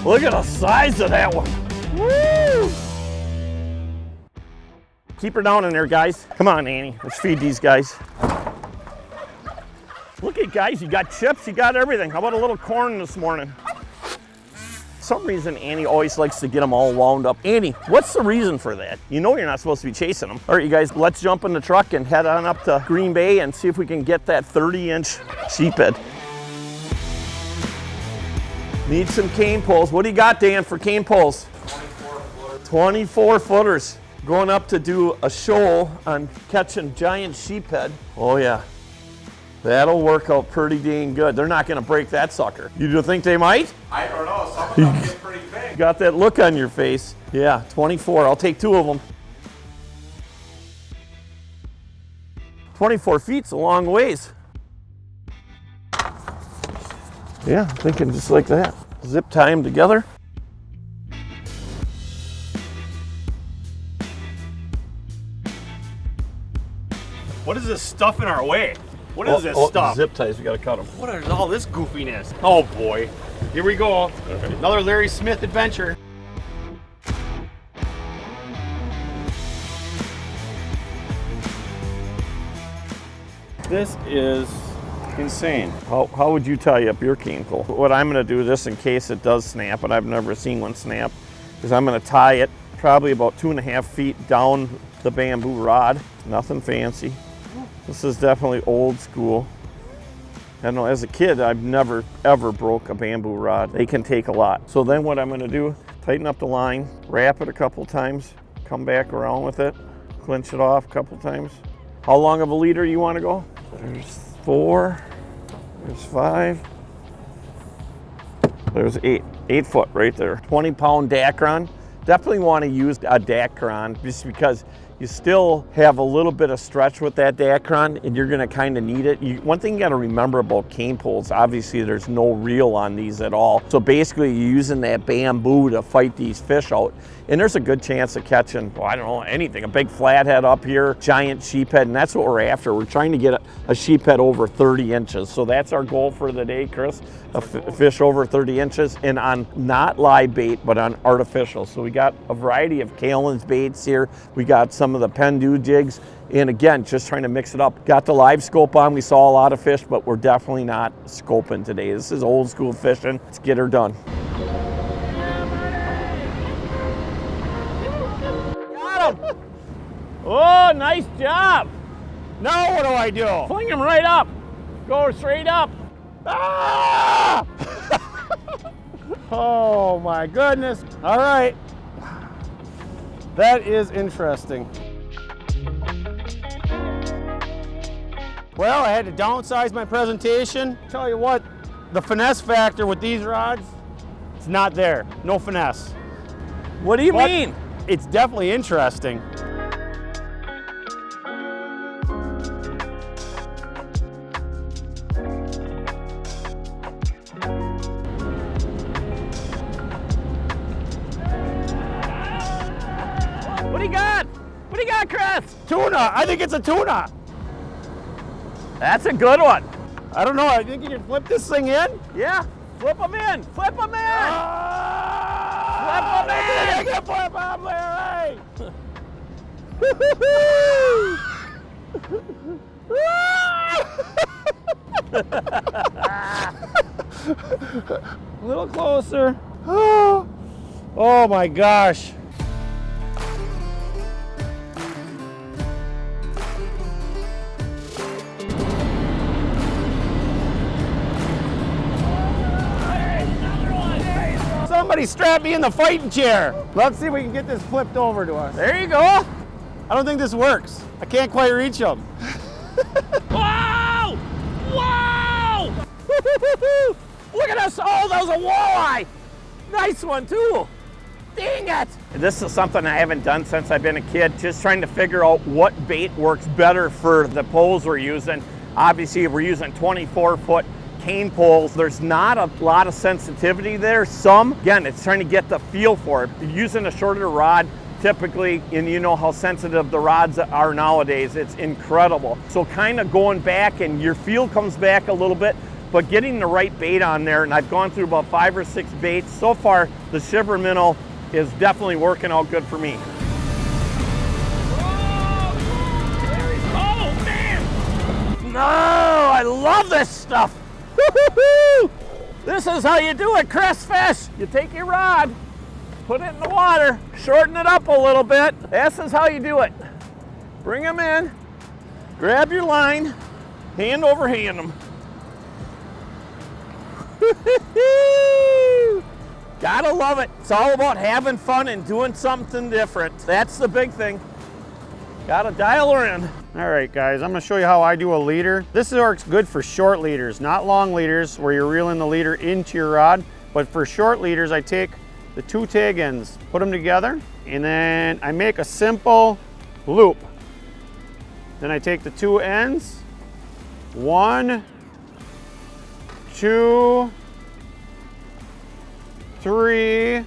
Look at the size of that one. Woo! Keep her down in there, guys. Come on, Annie. Let's feed these guys. Look at guys, you got chips, you got everything. How about a little corn this morning? For some reason, Annie always likes to get them all wound up. Annie, what's the reason for that? You know you're not supposed to be chasing them. All right, you guys, let's jump in the truck and head on up to Green Bay and see if we can get that 30-inch sheephead. Need some cane poles. What do you got, Dan, for cane poles? 24 footers. 24 footers. Going up to do a show on catching giant sheephead. Oh yeah, that'll work out pretty dang good. They're not gonna break that sucker. You think they might? I don't know, some of them get pretty big. Got that look on your face. Yeah, 24, I'll take 2 of them. 24 feet's a long ways. Yeah, I'm thinking just like that. Zip tie them together. What is this stuff in our way? What is this stuff? Zip ties, we gotta cut them. What is all this goofiness? Oh boy. Here we go. Another Larry Smith adventure. This is insane. How would you tie up your cane pole? What I'm gonna do, this in case it does snap, but I've never seen one snap, is I'm gonna tie it probably about 2.5 feet down the bamboo rod. Nothing fancy. This is definitely old school. I don't know, as a kid, I've never ever broke a bamboo rod. They can take a lot. So then what I'm gonna do, tighten up the line, wrap it a couple times, come back around with it, clinch it off a couple times. How long of a leader you wanna go? There's 4, there's 5, there's 8. 8 foot right there. 20-pound Dacron. Definitely wanna use a Dacron just because you still have a little bit of stretch with that Dacron and you're gonna kind of need it. One thing you gotta remember about cane poles, obviously there's no reel on these at all. So basically you're using that bamboo to fight these fish out. And there's a good chance of catching, well, I don't know, anything. A big flathead up here, giant sheephead, and that's what we're after. We're trying to get a sheephead over 30 inches. So that's our goal for the day, Chris. A fish over 30 inches and on not live bait, but on artificial. So we got a variety of Kalen's baits here. We got some of the Pendu jigs. And again, just trying to mix it up. Got the live scope on. We saw a lot of fish, but we're definitely not scoping today. This is old school fishing. Let's get her done. Got him! Oh, nice job. Now what do I do? Fling him right up. Go straight up. Ah! Oh my goodness. All right. That is interesting. Well, I had to downsize my presentation. Tell you what, the finesse factor with these rods, it's not there. No finesse. What do you mean? It's definitely interesting. What do you got? What do you got, Chris? Tuna. I think it's a tuna. That's a good one. I don't know. I think you can flip this thing in. Yeah. Flip them in. Flip them in. Ah, flip them in. I can flip them, Larry. A little closer. Oh my gosh. Somebody strap me in the fighting chair. Let's see if we can get this flipped over to us. There you go. I don't think this works. I can't quite reach them. Wow! Wow! Look at us. Oh, that was a walleye. Nice one, too. Dang it. This is something I haven't done since I've been a kid, just trying to figure out what bait works better for the poles we're using. Obviously, we're using 24-foot cane poles. There's not a lot of sensitivity there. Some, again, it's trying to get the feel for it. You're using a shorter rod, typically, and you know how sensitive the rods are nowadays. It's incredible. So kind of going back and your feel comes back a little bit. but getting the right bait on there, and I've gone through about 5 or 6 baits. So far, the shiver minnow is definitely working out good for me. Oh, man! No, I love this stuff. Woo-hoo-hoo! This is how you do it, Chris Fish. You take your rod, put it in the water, shorten it up a little bit. This is how you do it. Bring them in, grab your line, hand over hand them. Gotta love it. It's all about having fun and doing something different. That's the big thing. Gotta dial her in. All right, guys, I'm gonna show you how I do a leader. This works good for short leaders, not long leaders where you're reeling the leader into your rod. But for short leaders, I take the 2 tag ends, put them together, and then I make a simple loop. Then I take the 2 ends, 1, 2, 3,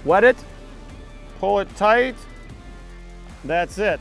wet it, pull it tight. That's it.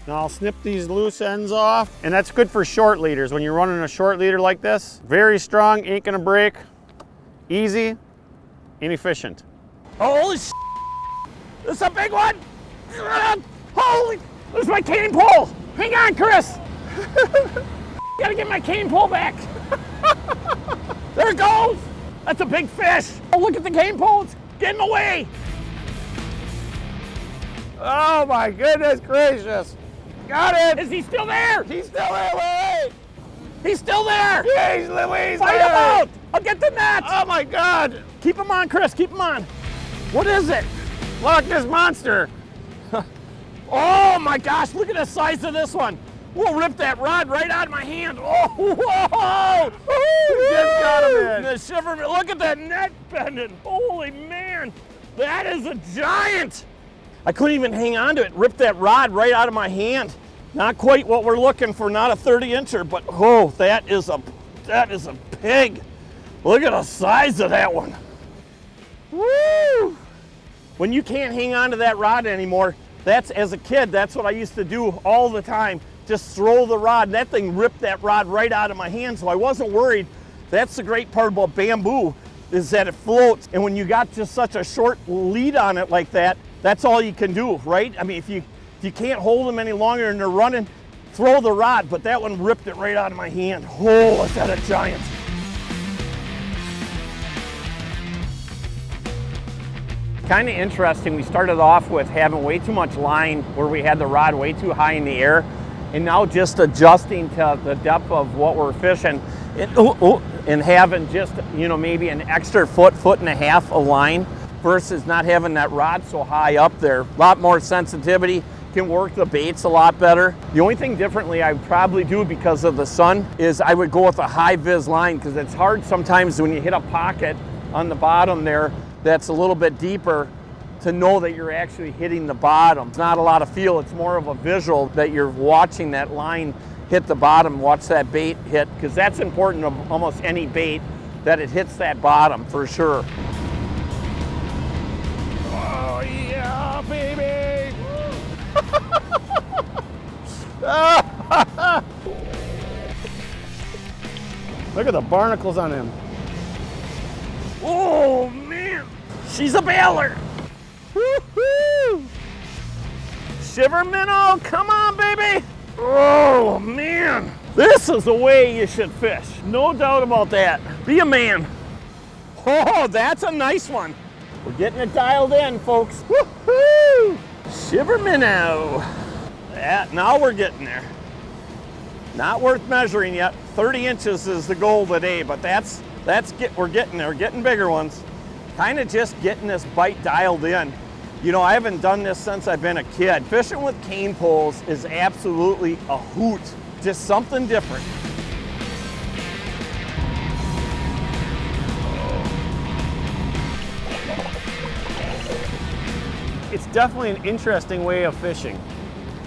Now I'll snip these loose ends off, and that's good for short leaders. When you're running a short leader like this, very strong, ain't gonna break, easy, and efficient. Holy sh**! This is a big one! Holy, there's my cane pole! Hang on, Chris! Gotta get my cane pole back! There it goes! That's a big fish! Oh, look at the cane pole, it's getting away! Oh my goodness gracious! Got it! Is he still there? He's still there, wait! He's still there! Jeez Louise! Fight him out! I'll get the net! Oh my God! Keep him on, Chris, keep him on! What is it? Look, this monster! Oh my gosh, look at the size of this one! We'll rip that rod right out of my hand! Oh, whoa! Just got him in! The shiver, look at that net bending! Holy man! That is a giant! I couldn't even hang on to it, ripped that rod right out of my hand. Not quite what we're looking for, not a 30-incher, but oh, that is a pig. Look at the size of that one. Woo! When you can't hang on to that rod anymore, that's, as a kid, that's what I used to do all the time. Just throw the rod, and that thing ripped that rod right out of my hand, so I wasn't worried. That's the great part about bamboo, is that it floats, and when you got just such a short lead on it like that, that's all you can do, right? I mean, if you can't hold them any longer and they're running, throw the rod, but that one ripped it right out of my hand. Oh, is that a giant? Kind of interesting, we started off with having way too much line where we had the rod way too high in the air, and now just adjusting to the depth of what we're fishing and having just, you know, maybe an extra foot and a half of line versus not having that rod so high up there. A lot more sensitivity, can work the baits a lot better. The only thing differently I would probably do because of the sun is I would go with a high vis line, because it's hard sometimes when you hit a pocket on the bottom there that's a little bit deeper to know that you're actually hitting the bottom. It's not a lot of feel, it's more of a visual that you're watching that line hit the bottom, watch that bait hit, because that's important of almost any bait, that it hits that bottom for sure. Oh yeah, baby! Look at the barnacles on him. Oh man, she's a bailer. Woo-hoo! Shiver minnow, come on baby. Oh man, this is the way you should fish. No doubt about that. Be a man. Oh, that's a nice one. We're getting it dialed in, folks. Woo-hoo! Shiver minnow. That, now we're getting there. Not worth measuring yet. 30 inches is the goal today, but we're getting there. We're getting bigger ones. Kind of just getting this bite dialed in. You know, I haven't done this since I've been a kid. Fishing with cane poles is absolutely a hoot. Just something different. It's definitely an interesting way of fishing.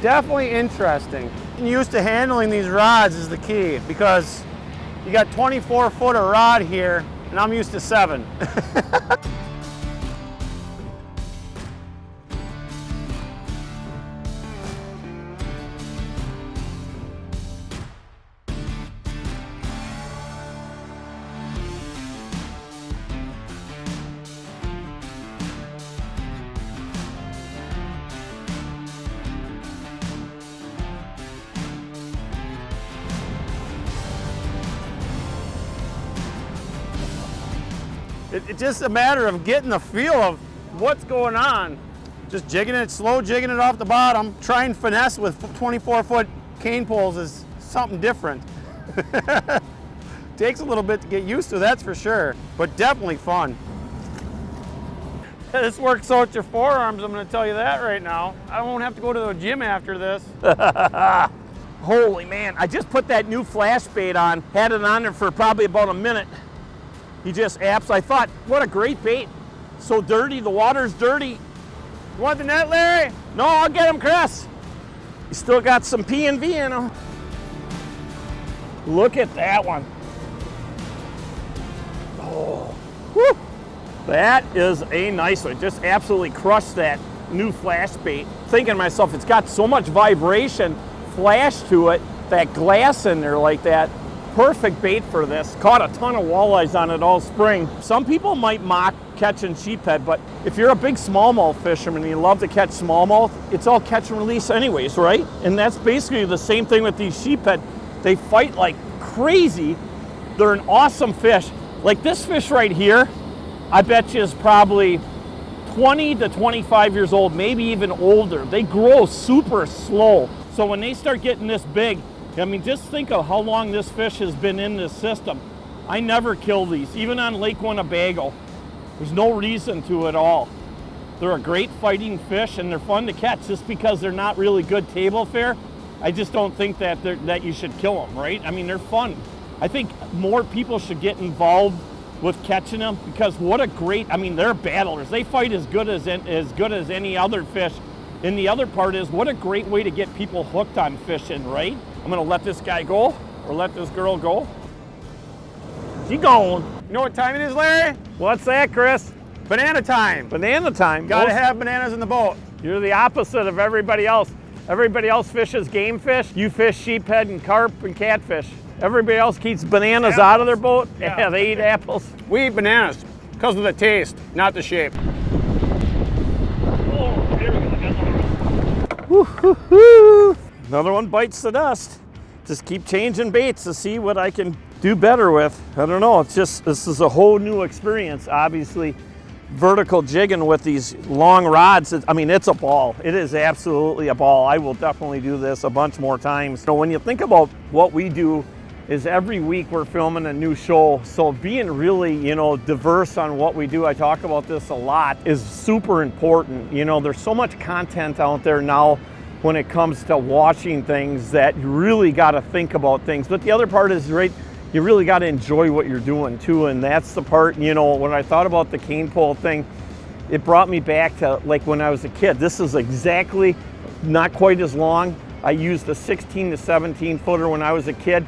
Definitely interesting. Used to handling these rods is the key, because you got 24 foot of rod here and I'm used to 7. It's just a matter of getting the feel of what's going on. Just jigging it, slow jigging it off the bottom. Try and finesse with 24-foot cane poles is something different. Takes a little bit to get used to, that's for sure, but definitely fun. This works out your forearms, I'm gonna tell you that right now. I won't have to go to the gym after this. Holy man, I just put that new flash bait on, had it on there for probably about a minute. He just apps. I thought, what a great bait. So dirty, the water's dirty. You want the net, Larry? No, I'll get him, Chris. You still got some P&V in him. Look at that one. Oh, whew. That is a nice one. Just absolutely crushed that new flash bait. Thinking to myself, it's got so much vibration, flash to it, that glass in there like that. Perfect bait for this. Caught a ton of walleyes on it all spring. Some people might mock catching sheephead, but if you're a big smallmouth fisherman and you love to catch smallmouth, it's all catch and release anyways, right? And that's basically the same thing with these sheephead. They fight like crazy. They're an awesome fish. Like this fish right here, I bet you is probably 20 to 25 years old, maybe even older. They grow super slow. So when they start getting this big, I mean, just think of how long this fish has been in this system. I never kill these, even on Lake Winnebago. There's no reason to at all. They're a great fighting fish and they're fun to catch. Just because they're not really good table fare, I just don't think that you should kill them, right? I mean, they're fun. I think more people should get involved with catching them because what a great, I mean, they're battlers. They fight as good as any other fish. And the other part is, what a great way to get people hooked on fishing, right? I'm gonna let this guy go, or let this girl go. She's going. You know what time it is, Larry? What's that, Chris? Banana time. Banana time. Gotta have bananas in the boat. You're the opposite of everybody else. Everybody else fishes game fish. You fish sheephead and carp and catfish. Everybody else keeps bananas apples. out of their boat. Yeah. They eat apples. We eat bananas because of the taste, not the shape. Oh, here we go. Woo-hoo-hoo. Another one bites the dust. Just keep changing baits to see what I can do better with. I don't know, it's just, this is a whole new experience. Obviously, vertical jigging with these long rods, I mean, it's a ball. It is absolutely a ball. I will definitely do this a bunch more times. So when you think about what we do, is every week we're filming a new show. So being really, diverse on what we do, I talk about this a lot, is super important. There's so much content out there now when it comes to watching things that you really got to think about things. But the other part is, right, you really got to enjoy what you're doing too. And that's the part, when I thought about the cane pole thing, it brought me back to like when I was a kid. This is exactly not quite as long. I used a 16 to 17 footer when I was a kid.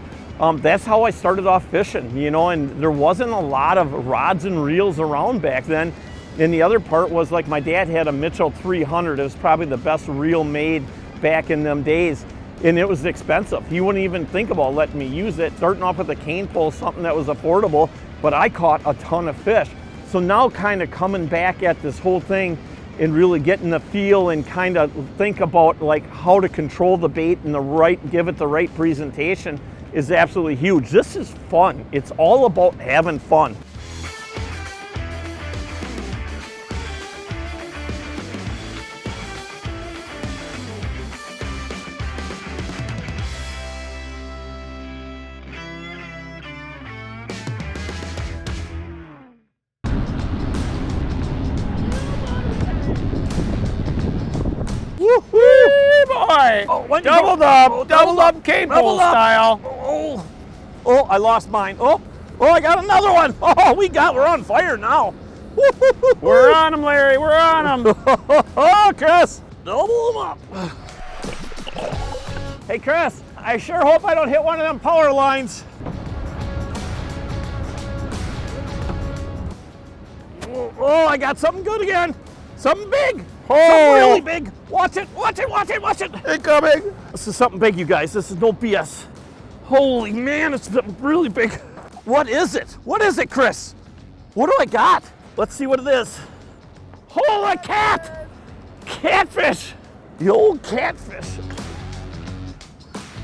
That's how I started off fishing, and there wasn't a lot of rods and reels around back then. And the other part was, like, my dad had a Mitchell 300. It was probably the best reel made back in them days. And it was expensive. He wouldn't even think about letting me use it. Starting off with a cane pole, something that was affordable, but I caught a ton of fish. So now kind of coming back at this whole thing and really getting the feel and kind of think about like how to control the bait and give it the right presentation is absolutely huge. This is fun. It's all about having fun. Woo-hoo, boy! Oh, doubled up, doubled up cane pole style. Oh, I lost mine. Oh, I got another one. Oh, we're on fire now. We're on them, Larry, we're on them. Oh, Chris, double them up. Hey, Chris, I sure hope I don't hit one of them power lines. Oh, I got something good again. Something big. Something really big. Watch it, watch it, watch it, watch it. Incoming. This is something big, you guys. This is no BS. Holy man, it's really big. What is it? What is it, Chris? What do I got? Let's see what it is. Holy cat! Catfish! The old catfish.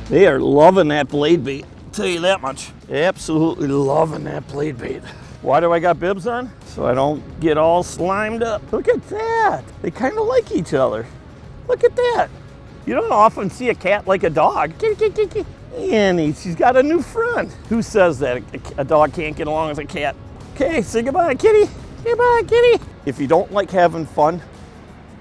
They are loving that blade bait. I'll tell you that much. Absolutely loving that blade bait. Why do I got bibs on? so I don't get all slimed up. Look at that. They kind of like each other. Look at that. You don't often see a cat like a dog. Kitty, kitty, kitty. And she's got a new friend. Who says that a dog can't get along with a cat? Okay, say goodbye, kitty. Goodbye, kitty. If you don't like having fun,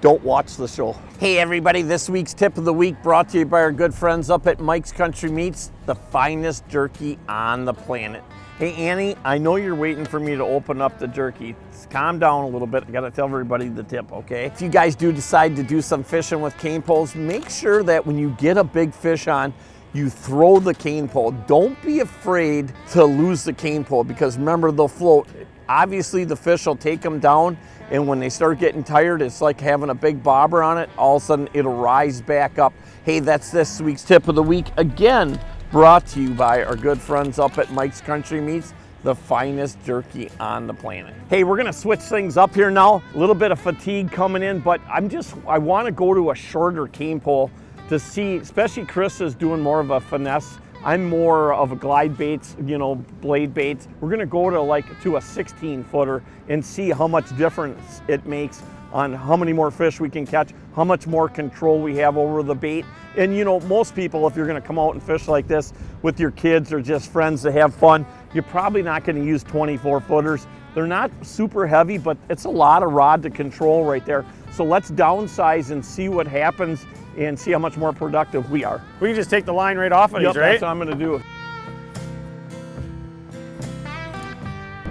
don't watch the show. Hey everybody, this week's tip of the week brought to you by our good friends up at Mike's Country Meats, the finest jerky on the planet. Hey Annie, I know you're waiting for me to open up the jerky. Just calm down a little bit. I gotta tell everybody the tip, okay? If you guys do decide to do some fishing with cane poles, make sure that when you get a big fish on, you throw the cane pole. Don't be afraid to lose the cane pole because remember, they'll float. Obviously the fish will take them down, and when they start getting tired, it's like having a big bobber on it. All of a sudden it'll rise back up. Hey, that's this week's tip of the week. Again, brought to you by our good friends up at Mike's Country Meats, the finest jerky on the planet. Hey, we're gonna switch things up here now. A little bit of fatigue coming in, but I wanna go to a shorter cane pole to see, especially Chris is doing more of a finesse. I'm more of a glide baits, you know, blade baits. We're gonna go to a 16 footer and see how much difference it makes on how many more fish we can catch, how much more control we have over the bait. And you know, most people, if you're gonna come out and fish like this with your kids or just friends to have fun, you're probably not gonna use 24 footers. They're not super heavy, but it's a lot of rod to control right there. So let's downsize and see what happens and see how much more productive we are. We can just take the line right off of these, right? That's what I'm gonna do.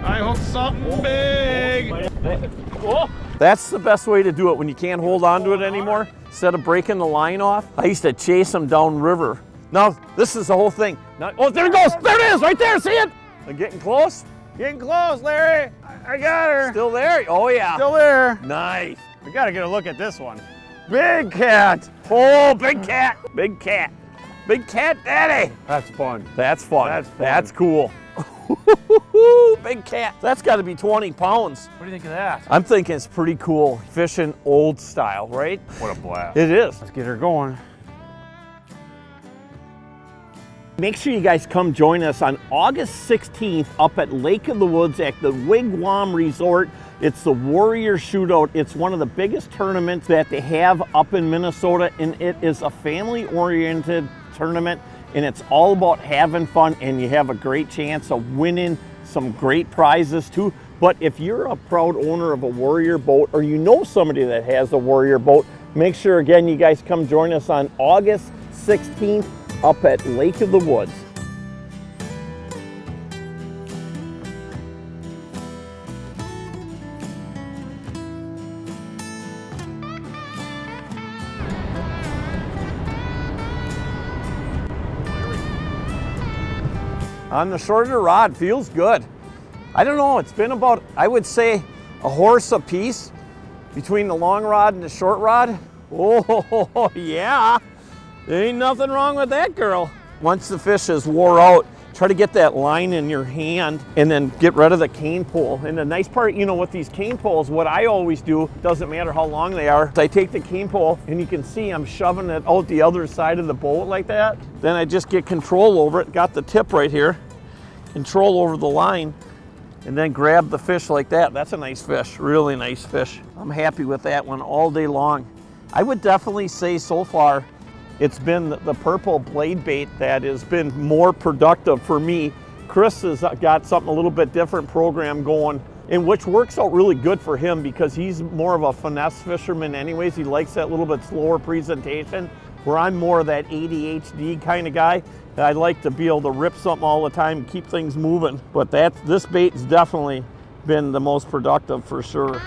I hooked something big. Oh. That's the best way to do it when you can't hold on to it anymore. Instead of breaking the line off, I used to chase them down river. Now, this is the whole thing. Now, oh, there it goes. There it is, right there. See it? I'm getting close. Getting close, Larry. I got her. Still there? Oh, yeah. Still there. Nice. We got to get a look at this one. Big cat. Oh, big cat. Big cat. Big cat daddy. That's fun. That's fun. That's fun. That's cool. Big cat. That's got to be 20 pounds. What do you think of that? I'm thinking it's pretty cool. Fishing old style, right? What a blast. It is. Let's get her going. Make sure you guys come join us on August 16th up at Lake of the Woods at the Wigwam Resort. It's the Warrior Shootout. It's one of the biggest tournaments that they have up in Minnesota, and it is a family-oriented tournament, and it's all about having fun, and you have a great chance of winning some great prizes too. But if you're a proud owner of a Warrior boat, or you know somebody that has a Warrior boat, make sure again you guys come join us on August 16th up at Lake of the Woods. On the shorter rod, feels good. I don't know, it's been about, I would say, a horse a piece between the long rod and the short rod. Oh, yeah. There ain't nothing wrong with that, girl. Once the fish is wore out, try to get that line in your hand and then get rid of the cane pole. And the nice part, you know, with these cane poles, what I always do, doesn't matter how long they are, I take the cane pole and you can see I'm shoving it out the other side of the boat like that. Then I just get control over it, got the tip right here, control over the line, and then grab the fish like that. That's a nice fish, really nice fish. I'm happy with that one all day long. I would definitely say so far, it's been the purple blade bait that has been more productive for me. Chris has got something a little bit different program going, and which works out really good for him because he's more of a finesse fisherman anyways. He likes that little bit slower presentation, where I'm more of that ADHD kind of guy. I like to be able to rip something all the time and keep things moving. But this bait's definitely been the most productive for sure.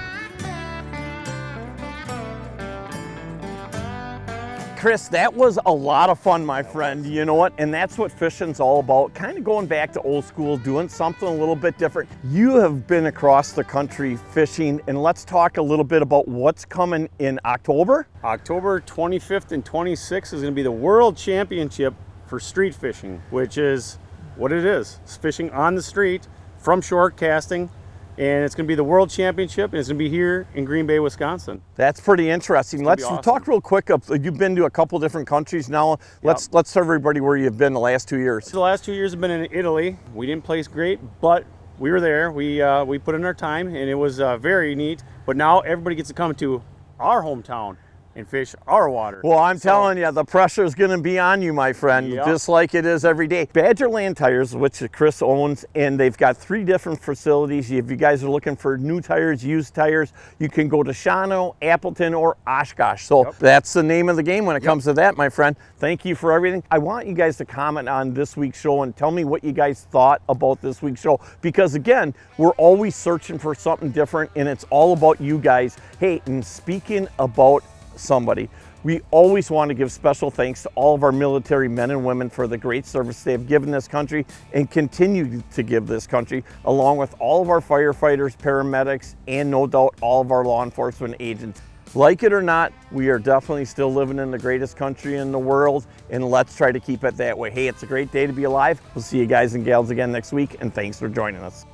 Chris, that was a lot of fun, my friend. You know what? And that's what fishing's all about. Kind of going back to old school, doing something a little bit different. You have been across the country fishing, and let's talk a little bit about what's coming in October. October 25th and 26th is going to be the World Championship for street fishing, which is what it is. It's fishing on the street from shore casting. And it's going to be the World Championship, and it's going to be here in Green Bay, Wisconsin. That's pretty interesting. Let's awesome. Talk real quick. You've been to a couple different countries now. Let's tell everybody where you've been the last 2 years. The last 2 years have been in Italy. We didn't place great, but we were there. We put in our time, and it was very neat. But now everybody gets to come to our hometown and fish our water. Well, I'm telling you, the pressure is going to be on you, my friend, Yep. just like it is every day. Badgerland Tires, which Chris owns, and they've got 3 different facilities. If you guys are looking for new tires, used tires, you can go to Shawano, Appleton, or Oshkosh. So that's the name of the game when it comes to that, my friend. Thank you for everything. I want you guys to comment on this week's show and tell me what you guys thought about this week's show, because again, we're always searching for something different, and it's all about you guys. Hey, and speaking about somebody, we always want to give special thanks to all of our military men and women for the great service they have given this country and continue to give this country, along with all of our firefighters, paramedics, and no doubt all of our law enforcement agents. Like it or not, we are definitely still living in the greatest country in the world, and let's try to keep it that way. Hey, it's a great day to be alive. We'll see you guys and gals again next week, and thanks for joining us.